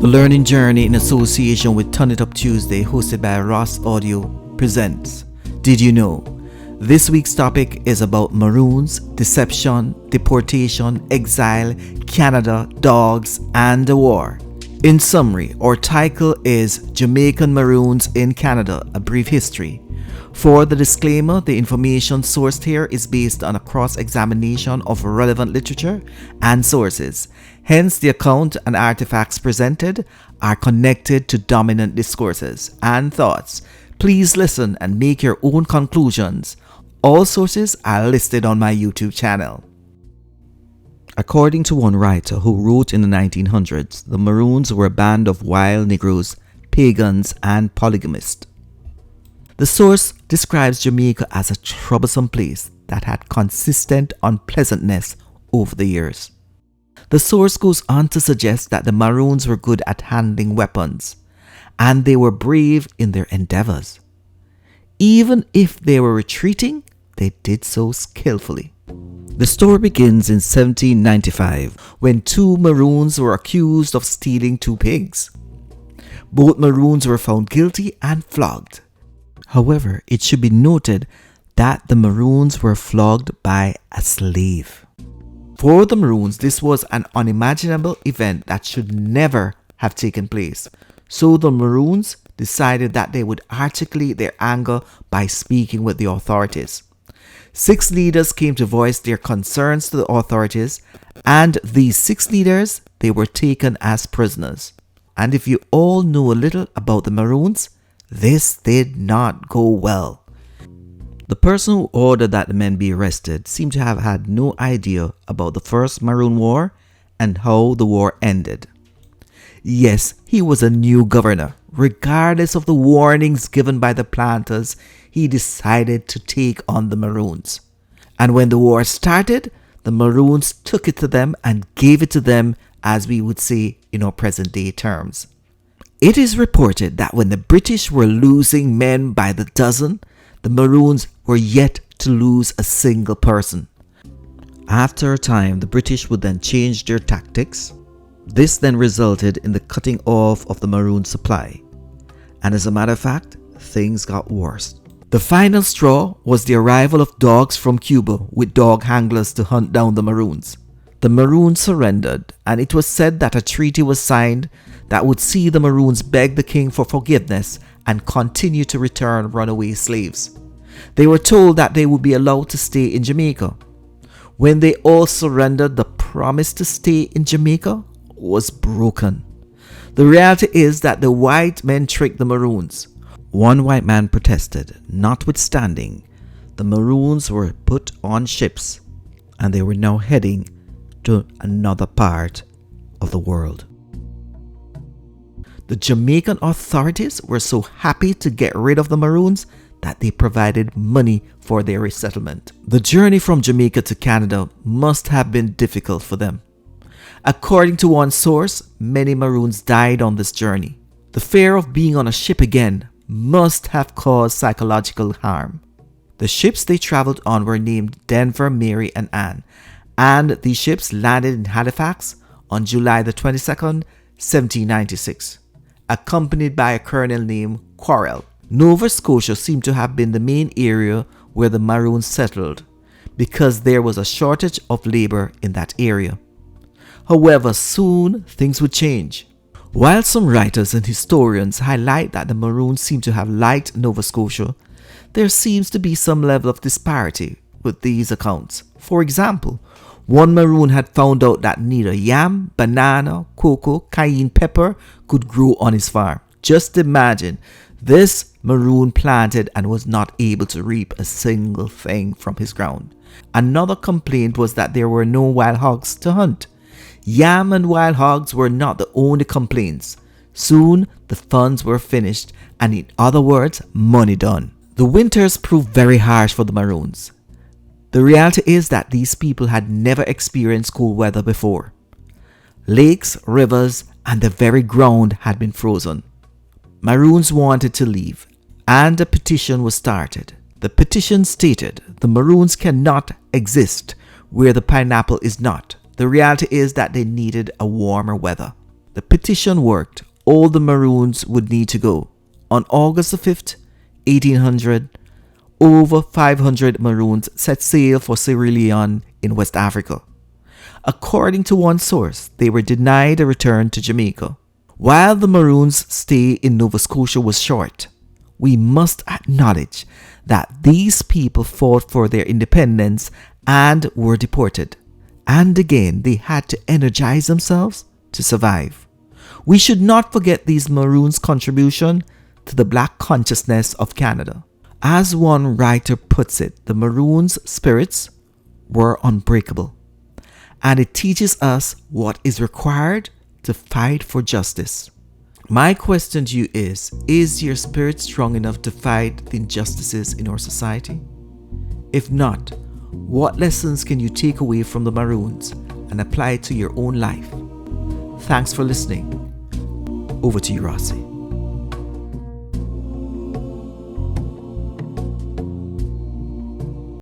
The Learning Journey in association with Turn It Up Tuesday, hosted by Ross Audio, presents Did You Know? This week's topic is about Maroons, deception, deportation, exile, Canada, dogs, and the war. In summary, our title is Jamaican Maroons in Canada, A Brief History. For the disclaimer, the information sourced here is based on a cross-examination of relevant literature and sources. Hence, the account and artifacts presented are connected to dominant discourses and thoughts. Please listen and make your own conclusions. All sources are listed on my YouTube channel. According to one writer who wrote in the 1900s, the Maroons were a band of wild Negroes, pagans, and polygamists. The source describes Jamaica as a troublesome place that had consistent unpleasantness over the years. The source goes on to suggest that the Maroons were good at handling weapons, and they were brave in their endeavors. Even if they were retreating, they did so skillfully. The story begins in 1795 when two Maroons were accused of stealing two pigs. Both Maroons were found guilty and flogged. However, it should be noted that the Maroons were flogged by a slave. For the Maroons, this was an unimaginable event that should never have taken place. So the Maroons decided that they would articulate their anger by speaking with the authorities. 6 leaders came to voice their concerns to the authorities, and these 6 leaders, they were taken as prisoners. And if you all know a little about the Maroons, this did not go well. The person who ordered that the men be arrested seemed to have had no idea about the First Maroon War and how the war ended. Yes, he was a new governor. Regardless of the warnings given by the planters, he decided to take on the Maroons. And when the war started, the Maroons took it to them and gave it to them, as we would say in our present day terms. It is reported that when the British were losing men by the dozen, the Maroons were yet to lose a single person. After a time, the British would then change their tactics. This then resulted in the cutting off of the Maroon supply. And as a matter of fact, things got worse. The final straw was the arrival of dogs from Cuba with dog handlers to hunt down the Maroons. The Maroons surrendered, and it was said that a treaty was signed that would see the Maroons beg the king for forgiveness and continue to return runaway slaves. They were told that they would be allowed to stay in Jamaica. When they all surrendered, the promise to stay in Jamaica was broken. The reality is that the white men tricked the Maroons. One white man protested. Notwithstanding, the Maroons were put on ships and they were now heading to another part of the world. The Jamaican authorities were so happy to get rid of the Maroons that they provided money for their resettlement. The journey from Jamaica to Canada must have been difficult for them. According to one source, many Maroons died on this journey. The fear of being on a ship again must have caused psychological harm. The ships they traveled on were named Denver, Mary, and Anne, and these ships landed in Halifax on July the 22nd, 1796, accompanied by a colonel named Quarrel. Nova Scotia seemed to have been the main area where the Maroons settled because there was a shortage of labor in that area. However, soon things would change. While some writers and historians highlight that the Maroons seem to have liked Nova Scotia, there seems to be some level of disparity with these accounts. For example, one Maroon had found out that neither yam, banana, cocoa, cayenne pepper could grow on his farm. Just imagine, this Maroon planted and was not able to reap a single thing from his ground. Another complaint was that there were no wild hogs to hunt. Yam and wild hogs were not the only complaints. Soon, the funds were finished, and in other words, money done. The winters proved very harsh for the Maroons. The reality is that these people had never experienced cool weather before. Lakes, rivers, and the very ground had been frozen. Maroons wanted to leave, and a petition was started. The petition stated, the Maroons cannot exist where the pineapple is not. The reality is that they needed a warmer weather. the petition worked. All the Maroons would need to go. On August the 5th, 1800, over 500 Maroons set sail for Sierra Leone in West Africa. According to one source, they were denied a return to Jamaica. While the Maroons' stay in Nova Scotia was short, we must acknowledge that these people fought for their independence and were deported. And again, they had to energize themselves to survive. We should not forget these Maroons' contribution to the black consciousness of Canada. As one writer puts it, the Maroons' spirits were unbreakable. And it teaches us what is required to fight for justice. My question to you is your spirit strong enough to fight the injustices in our society? If not, what lessons can you take away from the Maroons and apply it to your own life? Thanks for listening. Over to you, Rossi.